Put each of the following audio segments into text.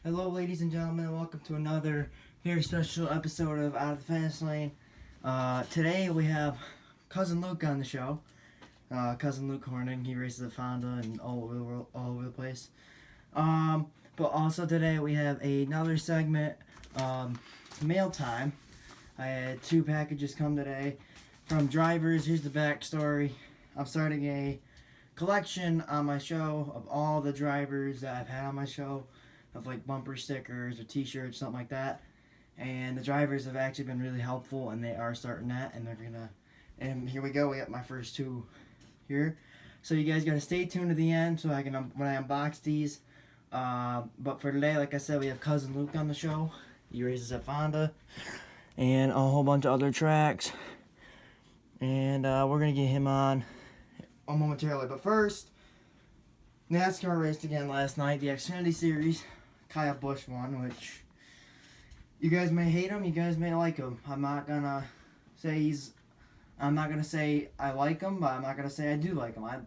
Hello, ladies and gentlemen, and welcome to another very special episode of Out of the Fast Lane. Today we have Cousin Luke on the show. Cousin Luke Horning. He races a Honda and all over the place. But also today we have another segment, mail time. I had two packages come today from drivers. Here's the backstory. I'm starting a collection on my show of all the drivers that I've had on my show, of like bumper stickers or t-shirts, something like that. And the drivers have actually been really helpful, and they are starting that, and they're gonna. And here we go. We got my first two here. So you guys gotta stay tuned to the end so I can when I unbox these. But for today, like I said, we have Cousin Luke on the show. He races at Fonda and a whole bunch of other tracks. And we're gonna get him on momentarily. But first, NASCAR raced again last night, the Xfinity Series. Kyle Busch won, which you guys may hate him, you guys may like him. I'm not gonna say I like him, but I'm not gonna say I do like him.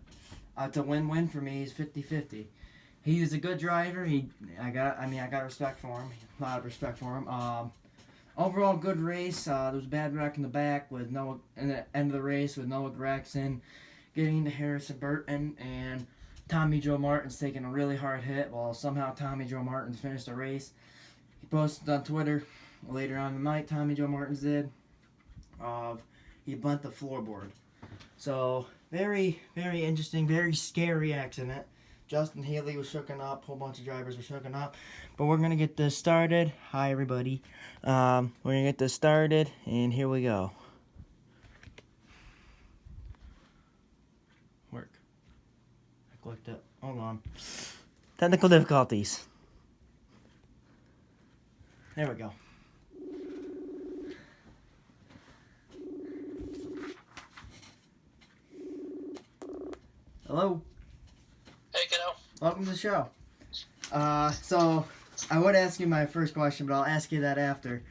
It's a win-win for me. He's 50-50. He was a good driver. I got respect for him. A lot of respect for him. Overall, good race. There was a bad wreck in the back with Noah in the end of the race with Noah Gragson getting into Harrison Burton, and Tommy Joe Martin's taking a really hard hit. Well, somehow Tommy Joe Martin's finished the race. He posted on Twitter later on in the night. Tommy Joe Martin's did. He bent the floorboard. So very, very interesting, very scary accident. Justin Haley was shooken up. A whole bunch of drivers were shooken up. But we're gonna get this started. Hi everybody. We're gonna get this started, and here we go. Work. I clicked it. Hold on. Technical difficulties. There we go. Hello. Hey, kiddo. Welcome to the show. So I would ask you my first question, but I'll ask you that after.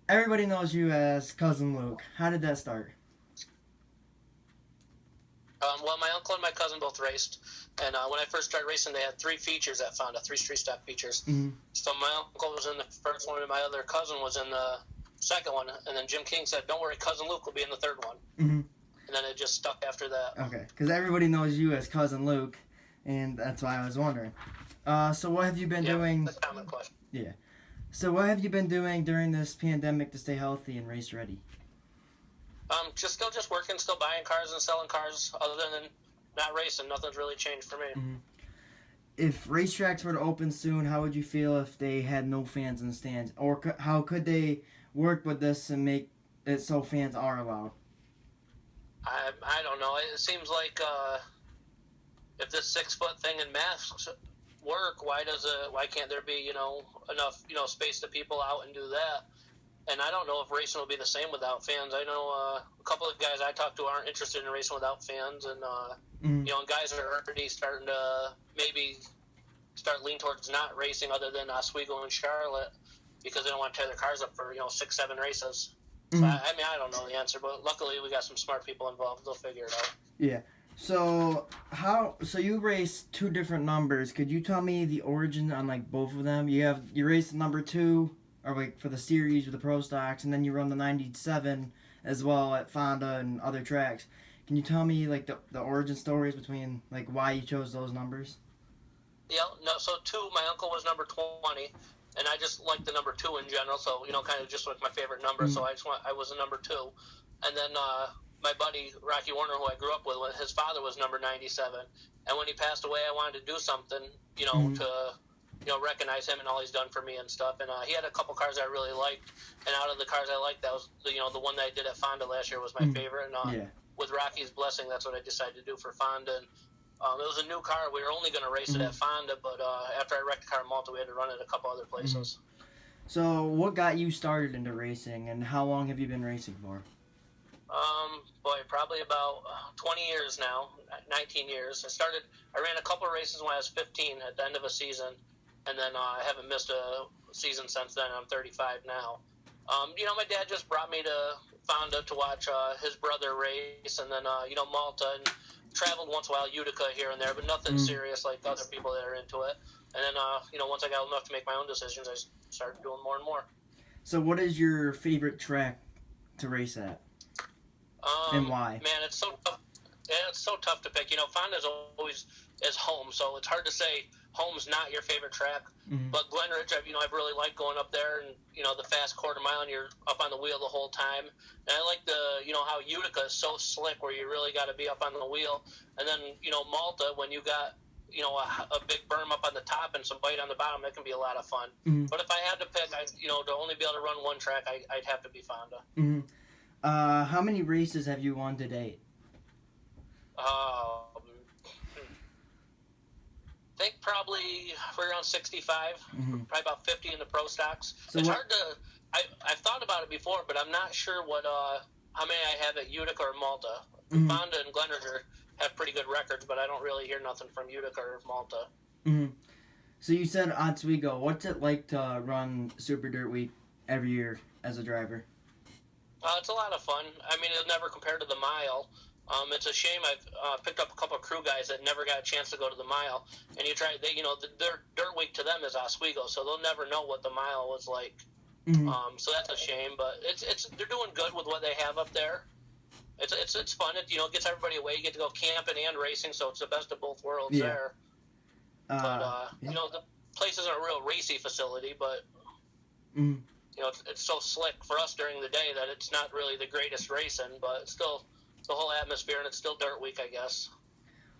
Everybody knows you as Cousin Luke. How did that start? Well, my uncle and my cousin both raced, and when I first started racing, they had 3 features at Fonda, 3 street stock features. Mm-hmm. So my uncle was in the first one, and my other cousin was in the second one, and then Jim King said, "Don't worry, Cousin Luke will be in the third one." Mm-hmm. And then it just stuck after that. Okay, because everybody knows you as Cousin Luke, and that's why I was wondering. So what have you been doing? That's a common question. Yeah. So what have you been doing during this pandemic to stay healthy and race ready? Just working, still buying cars and selling cars. Other than not racing, nothing's really changed for me. Mm-hmm. If racetracks were to open soon, how would you feel if they had no fans in the stands? Or how could they work with this and make it so fans are allowed? I don't know. It seems like if this 6-foot thing and masks work, why can't there be enough space to people out and do that? And I don't know if racing will be the same without fans. I know a couple of guys I talked to aren't interested in racing without fans, and and guys are already starting to maybe start lean towards not racing other than Oswego and Charlotte because they don't want to tear their cars up for 6-7 races. So I don't know the answer, but luckily we got some smart people involved. They'll figure it out. Yeah. So you race 2 different numbers. Could you tell me the origin on like both of them? You race the number 2 or like for the series with the pro stocks, and then you run the 97 as well at Fonda and other tracks. Can you tell me like the origin stories between like why you chose those numbers? Yeah, no. So 2, my uncle was number 20, and I just like the number 2 in general. So kind of just like my favorite number. So I was a number 2, and then my buddy Rocky Warner, who I grew up with, his father was number 97, and when he passed away, I wanted to do something, to recognize him and all he's done for me and stuff. And he had a couple cars I really liked, and out of the cars I liked, that was the one that I did at Fonda last year was my favorite. And with Rocky's blessing, that's what I decided to do for Fonda. And it was a new car. We were only going to race it at Fonda, but after I wrecked the car in Malta, we had to run it a couple other places. So what got you started into racing, and how long have you been racing for? Probably about 20 years now, 19 years. I ran a couple of races when I was 15 at the end of a season, and then I haven't missed a season since then. I'm 35 now. My dad just brought me to Fonda to watch his brother race, and then, Malta. And traveled once in a while Utica here and there, but nothing serious like other people that are into it. And then, once I got enough to make my own decisions, I started doing more and more. So what is your favorite track to race at? And why? Man, it's so tough. Yeah, it's so tough to pick. Fonda's always is home, so it's hard to say home's not your favorite track. Mm-hmm. But Glenridge, I've really liked going up there, and the fast quarter mile, and you're up on the wheel the whole time. And I like how Utica is so slick, where you really got to be up on the wheel. And then Malta, when you got a big berm up on the top and some bite on the bottom, that can be a lot of fun. Mm-hmm. But if I had to pick, to only be able to run one track, I'd have to be Fonda. Mm-hmm. How many races have you won to date? I think probably around 65, probably about 50 in the pro stocks. So it's hard to. I've thought about it before, but I'm not sure how many I have at Utica or Malta. Fonda and Glenridge have pretty good records, but I don't really hear nothing from Utica or Malta. Mm-hmm. So you said Oswego. What's it like to run Super Dirt Week every year as a driver? It's a lot of fun. I mean, it'll never compare to the mile. It's a shame I've picked up a couple of crew guys that never got a chance to go to the mile, and their dirt week to them is Oswego, so they'll never know what the mile was like. Mm-hmm. So that's a shame, but they're doing good with what they have up there. It's fun. It gets everybody away. You get to go camping and racing, so it's the best of both worlds there. But the place isn't a real racy facility, but it's so slick for us during the day that it's not really the greatest racing, but it's still the whole atmosphere, and it's still dirt week, I guess.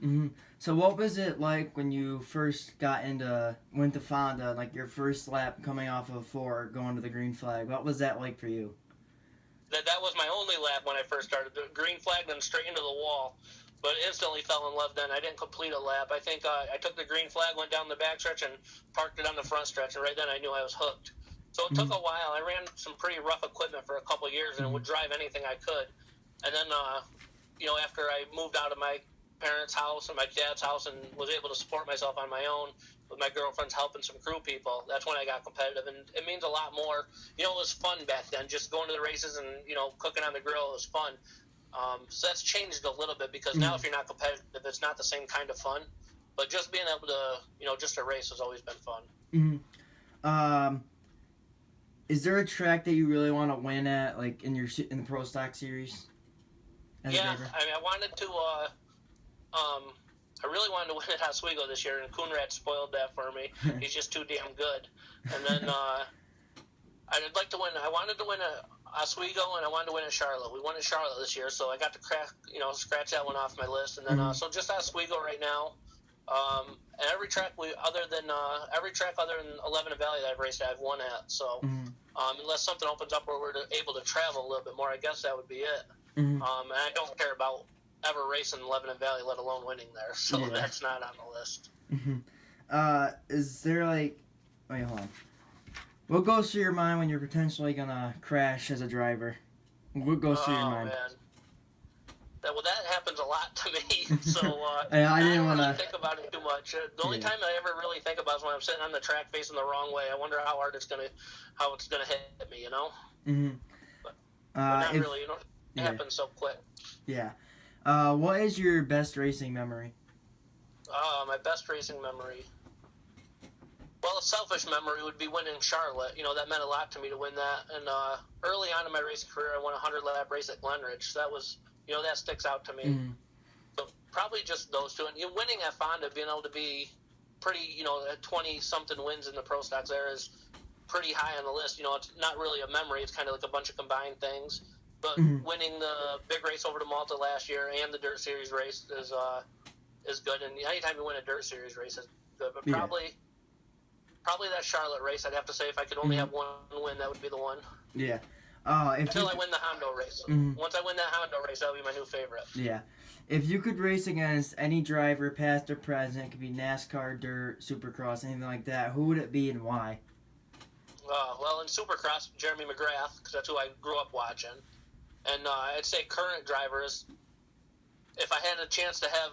Mm-hmm. So what was it like when you first went to Fonda, like your first lap coming off of 4, going to the green flag? What was that like for you? That was my only lap when I first started. The green flag, then straight into the wall. But instantly fell in love then. I didn't complete a lap. I think I took the green flag, went down the back stretch, and parked it on the front stretch, and right then I knew I was hooked. So it took a while. I ran some pretty rough equipment for a couple of years, and would drive anything I could. And then, after I moved out of my parents' house and my dad's house and was able to support myself on my own with my girlfriend's help and some crew people, that's when I got competitive. And it means a lot more. It was fun back then, just going to the races and, cooking on the grill. It was fun. So that's changed a little bit because now if you're not competitive, it's not the same kind of fun. But just being able to, just to race has always been fun. Mm-hmm. Is there a track that you really want to win at, like in the Pro Stock Series? Yeah, I wanted to. I really wanted to win at Oswego this year, and Coonrad spoiled that for me. He's just too damn good. And then I'd like to win. I wanted to win at Oswego, and I wanted to win at Charlotte. We won at Charlotte this year, so I got to scratch that one off my list. And then so just Oswego right now. And every track other than 11 Valley that I've raced at, I've won at. So unless something opens up where we're able to travel a little bit more, I guess that would be it. And I don't care about ever racing Lebanon Valley, let alone winning there. So that's not on the list. Is there wait, hold on. What goes through your mind when you're potentially gonna crash as a driver? What goes through your mind? Man. That happens a lot to me. So I didn't want to really think about it too much. The only time I ever really think about is when I'm sitting on the track facing the wrong way. I wonder how hard it's gonna hit me. But not really. It happens so quick. Yeah. What is your best racing memory? My best racing memory. Well, a selfish memory would be winning Charlotte. That meant a lot to me to win that. And early on in my racing career, I won a 100-lap race at Glenridge. So that was, that sticks out to me. So probably just those two. And winning at Fonda, being able to be pretty, at 20-something wins in the Pro Stocks there is pretty high on the list. It's not really a memory. It's kind of like a bunch of combined things. But winning the big race over to Malta last year and the Dirt Series race is good. And anytime you win a Dirt Series race is good. But probably that Charlotte race, I'd have to say if I could only have one win, that would be the one. Yeah. Until I win the Hondo race. Once I win that Hondo race, that'll be my new favorite. Yeah. If you could race against any driver, past or present, it could be NASCAR, Dirt, Supercross, anything like that, who would it be and why? Well, in Supercross, Jeremy McGrath, because that's who I grew up watching. And I'd say current drivers, if I had a chance to have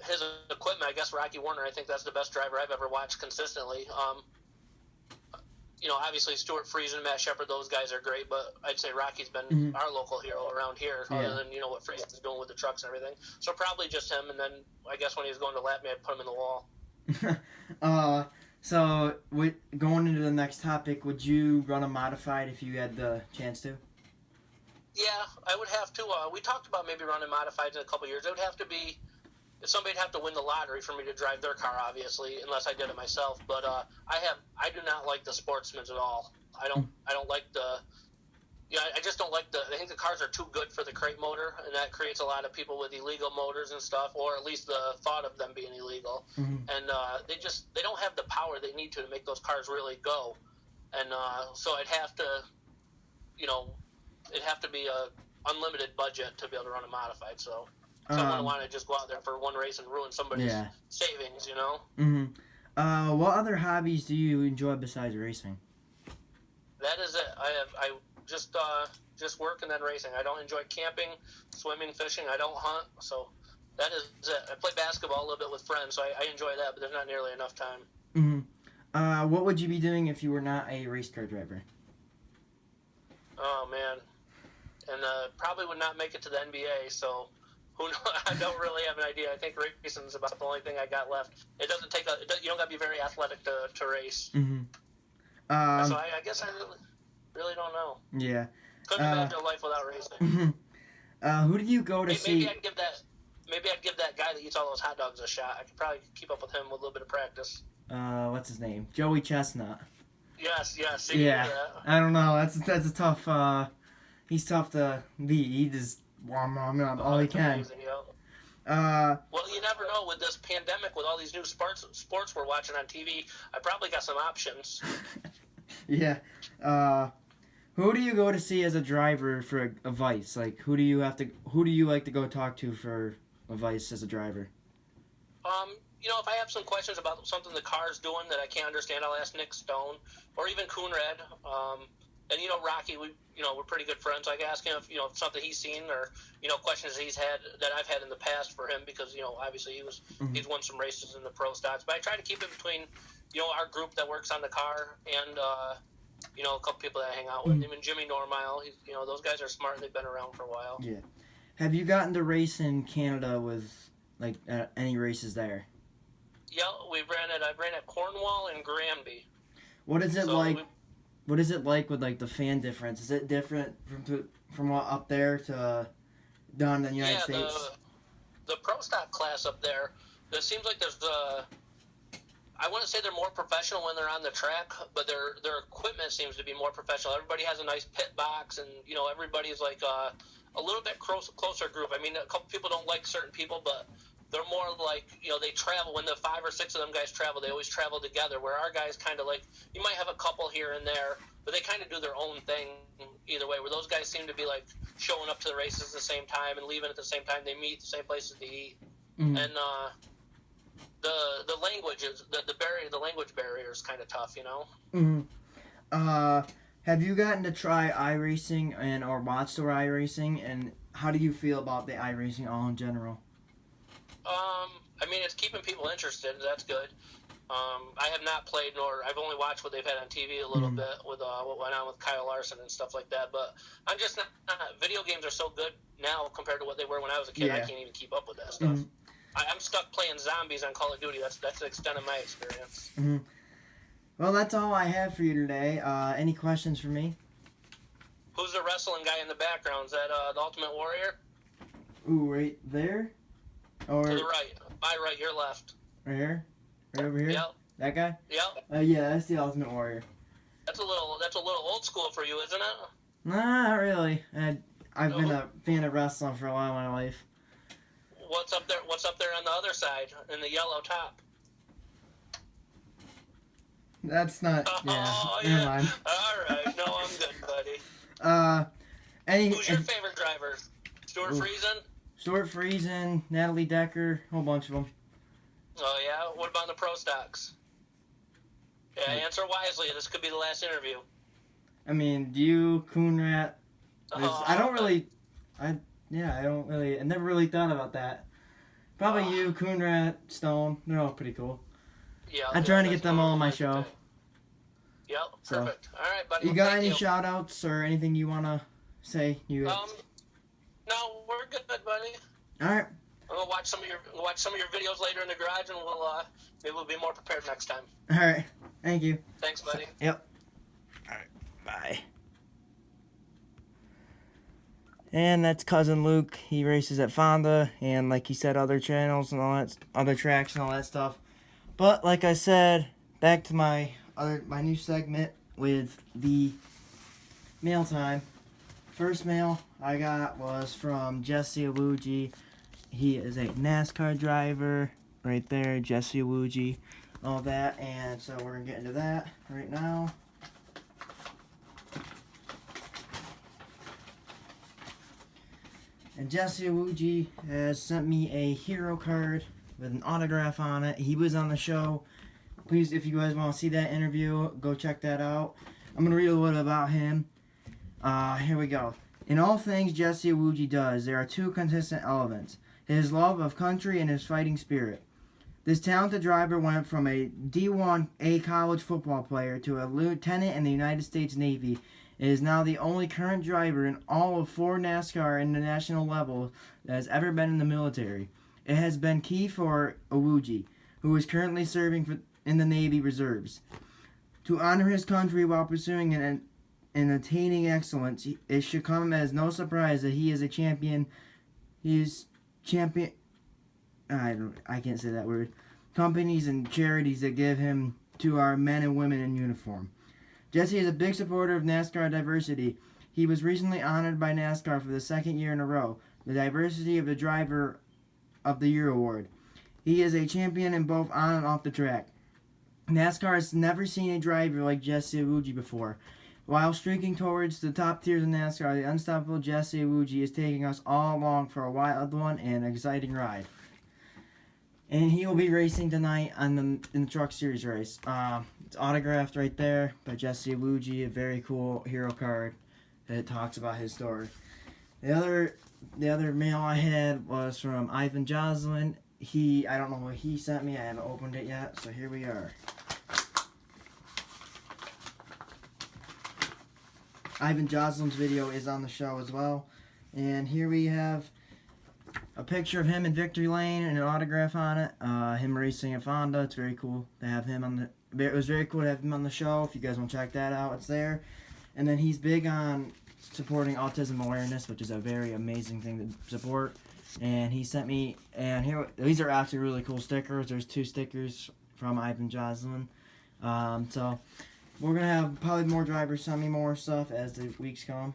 his equipment, I guess Rocky Warner, I think that's the best driver I've ever watched consistently. obviously Stuart Friesen, Matt Shepard, those guys are great, but I'd say Rocky's been our local hero around here, other than, what Friesen's doing with the trucks and everything. So probably just him, and then I guess when he was going to lap me, I'd put him in the wall. So going into the next topic, would you run a modified if you had the chance to? Yeah, I would have to. We talked about maybe running modifieds in a couple years. It would have to be somebody'd have to win the lottery for me to drive their car, obviously, unless I did it myself. But I do not like the Sportsmans at all. I don't like the. I just don't like the. I think the cars are too good for the crate motor, and that creates a lot of people with illegal motors and stuff, or at least the thought of them being illegal. Mm-hmm. And they don't have the power they need to make those cars really go. And so I'd have to, it'd have to be a unlimited budget to be able to run a modified. So I wouldn't want to just go out there for one race and ruin somebody's savings, Mm-hmm. What other hobbies do you enjoy besides racing? That is it. I just work and then racing. I don't enjoy camping, swimming, fishing. I don't hunt. So that is it. I play basketball a little bit with friends, so I enjoy that, but there's not nearly enough time. Mm-hmm. What would you be doing if you were not a race car driver? Oh, man. And probably would not make it to the NBA, so who knows? I don't really have an idea. I think racing is about the only thing I got left. It doesn't take you don't got to be very athletic to race. Mm-hmm. So I guess I really don't know. Yeah. Couldn't imagine a life without racing. Who did you go to see? Maybe I'd give that guy that eats all those hot dogs a shot. I could probably keep up with him with a little bit of practice. What's his name? Joey Chestnut. Yes. Yeah. I don't know. That's a tough. He's tough to beat. He just warm up all he can. Amazing, Well, you never know with this pandemic, with all these new sports we're watching on TV. I probably got some options. Yeah. Who do you go to see as a driver for advice? Like, who do you like to go talk to for advice as a driver? If I have some questions about something the car's doing that I can't understand, I'll ask Nick Stone or even Coonrad. And Rocky, we're pretty good friends. I can ask him if something he's seen or questions he's had that I've had in the past for him because obviously he's won some races in the pro stocks. But I try to keep it between our group that works on the car and a couple people that I hang out with. Even Jimmy Normile. Those guys are smart and they've been around for a while. Yeah. Have you gotten to race in Canada with any races there? Yeah, I ran at Cornwall and Granby. What is it like? What is it like with the fan difference? Is it different from what up there to down in the United States? The pro stock class up there, it seems like there's I wouldn't say they're more professional when they're on the track, but their equipment seems to be more professional. Everybody has a nice pit box, and everybody's like a little bit closer group. I mean, a couple people don't like certain people, but they're more like, they travel. When the 5 or 6 of them guys travel, they always travel together, where our guys kind of you might have a couple here and there, but they kind of do their own thing either way, where those guys seem to be showing up to the races at the same time and leaving at the same time. They meet at the same places to eat. Mm-hmm. And the language is, the language barrier is kind of tough, Mm-hmm. Have you gotten to try iRacing or watch the iRacing, and how do you feel about the iRacing all in general? I mean, it's keeping people interested. That's good. I have not played, I've only watched what they've had on TV a little bit with what went on with Kyle Larson and stuff like that. But I'm just not. Video games are so good now compared to what they were when I was a kid. Yeah. I can't even keep up with that stuff. Mm-hmm. I'm stuck playing zombies on Call of Duty. That's the extent of my experience. Mm-hmm. Well, that's all I have for you today. Any questions for me? Who's the wrestling guy in the background? Is that the Ultimate Warrior? Ooh, right there? Or to the right. My right, your left. Right here? Right over here? Yep. That guy? Yep. Yeah, that's the Ultimate Warrior. That's a little old school for you, isn't it? Nah, not really. I've been a fan of wrestling for a while in my life. What's up there on the other side in the yellow top? That's not. Oh, Never yeah. mind. All right. No, I'm good, buddy. Who's your favorite driver? Stuart Friesen? Stuart Friesen, Natalie Decker, a whole bunch of them. Oh, yeah? What about the pro stocks? Yeah, answer wisely. This could be the last interview. I mean, you, Coonrat. I don't really. I never really thought about that. Probably you, Coonrat, Stone. They're all pretty cool. Yeah. I'm trying to get them all on my show. Yep. So, perfect. All right, buddy. you Well, got thank any you. shout outs or anything you want to say? No, we're good, buddy. All right. We'll watch some of your videos later in the garage, and maybe we'll be more prepared next time. All right. Thank you. Thanks, buddy. Yep. All right. Bye. And that's Cousin Luke. He races at Fonda, and like he said, other channels and all that, other tracks and all that stuff. But like I said, back to my new segment with the mail time. First mail I got was from Jesse Awuji. He is a NASCAR driver, right there, Jesse Awuji, all that, and so we're gonna get into that right now. And Jesse Awuji has sent me a hero card with an autograph on it. He was on the show. Please, if you guys want to see that interview, go check that out. I'm going to read a little about him. Here we go. In all things Jesse Awuji does, there are two consistent elements: his love of country and his fighting spirit. This talented driver went from a D1A college football player to a lieutenant in the United States Navy. It is now the only current driver in all of 4 NASCAR international level that has ever been in the military. It has been key for Awuji, who is currently serving in the Navy Reserves. To honor his country while pursuing and attaining excellence, it should come as no surprise that he is a champion. He is champion. I can't say that word. Companies and charities that give him to our men and women in uniform. Jesse is a big supporter of NASCAR diversity. He was recently honored by NASCAR for the second year in a row, the Diversity of the Driver of the Year award. He is a champion in both on and off the track. NASCAR has never seen a driver like Jesse Awuji before. While streaking towards the top tiers of NASCAR, the unstoppable Jesse Awuji is taking us all along for a wild one and exciting ride. And he will be racing tonight in the Truck Series race. It's autographed right there by Jesse Awuji, a very cool hero card that talks about his story. The other mail I had was from Ivan Joslin. I don't know what he sent me. I haven't opened it yet, so here we are. Ivan Joslin's video is on the show as well. And here we have a picture of him in Victory Lane and an autograph on it. Him racing at Fonda. It's very cool to have him on the... It was very cool to have him on the show. If you guys want to check that out, it's there. And then he's big on supporting autism awareness, which is a very amazing thing to support. And he sent me... And here, these are actually really cool stickers. There's 2 stickers from Ivan Joslin. So... We're going to have probably more drivers send me more stuff as the weeks come.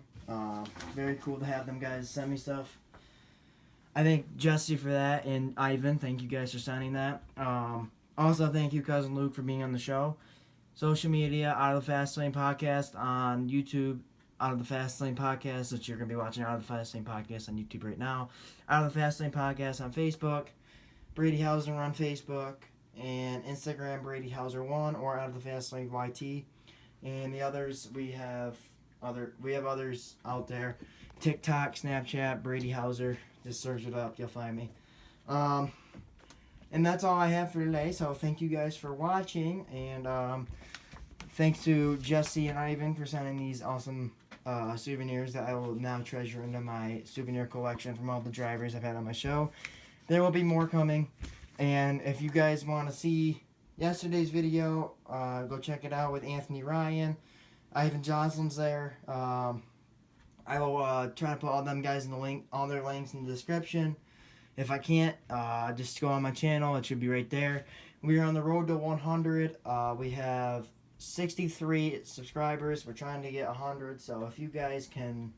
Very cool to have them guys send me stuff. I thank Jesse for that, and Ivan, thank you guys for sending that. Also, thank you, Cousin Luke, for being on the show. Social media, Out of the Fast Lane Podcast on YouTube, Out of the Fast Lane Podcast, which you're going to be watching Out of the Fast Lane Podcast on YouTube right now. Out of the Fast Lane Podcast on Facebook, Brady Hauser on Facebook, and Instagram, Brady Hauser1, or Out of the Fast Lane YT. And the others, we have others out there. TikTok, Snapchat, Brady Hauser. Just search it up, you'll find me. And that's all I have for today. So thank you guys for watching, and thanks to Jesse and Ivan for sending these awesome souvenirs that I will now treasure into my souvenir collection from all the drivers I've had on my show. There will be more coming, and if you guys want to see yesterday's video, go check it out with Anthony Ryan. Ivan Joslin's there. I will try to put all them guys in all their links in the description. If I can't, just go on my channel. It should be right there. We are on the road to 100. We have 63 subscribers. We're trying to get 100. So if you guys can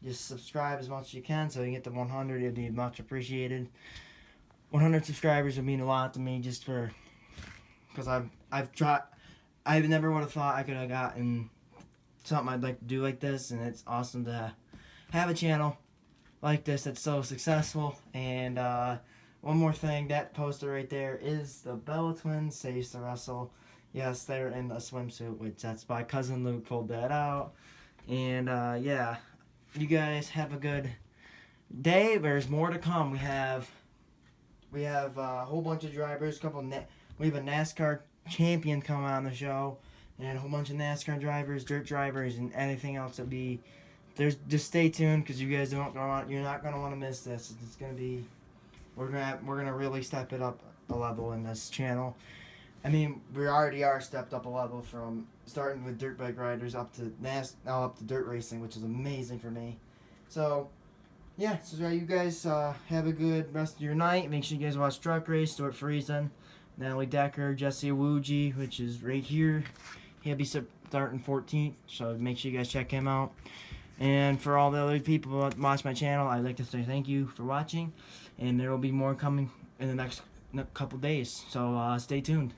just subscribe as much as you can so you can get to 100, it'd be much appreciated. 100 subscribers would mean a lot to me, just for... Because I've tried, I never would have thought I could have gotten something I'd like to do like this, and it's awesome to have a channel like this that's so successful. And one more thing, that poster right there is the Bella Twins Saves to Wrestle. Yes, they're in the swimsuit, which that's by Cousin Luke, pulled that out. And yeah, you guys have a good day. There's more to come. We have a whole bunch of drivers, we have a NASCAR champion coming on the show. and a whole bunch of NASCAR drivers, dirt drivers, and anything else that be. There's just stay tuned because you guys you're not gonna want to miss this. It's gonna be we're gonna really step it up a level in this channel. I mean, we already are stepped up a level from starting with dirt bike riders up to now up to dirt racing, which is amazing for me. So, yeah, so you guys have a good rest of your night. Make sure you guys watch Truck Race, Stuart Friesen, Natalie Decker, Jesse Awuji, which is right here. He'll be starting 14th, so make sure you guys check him out. And for all the other people that watch my channel, I'd like to say thank you for watching. And there will be more coming in the next couple days, so stay tuned.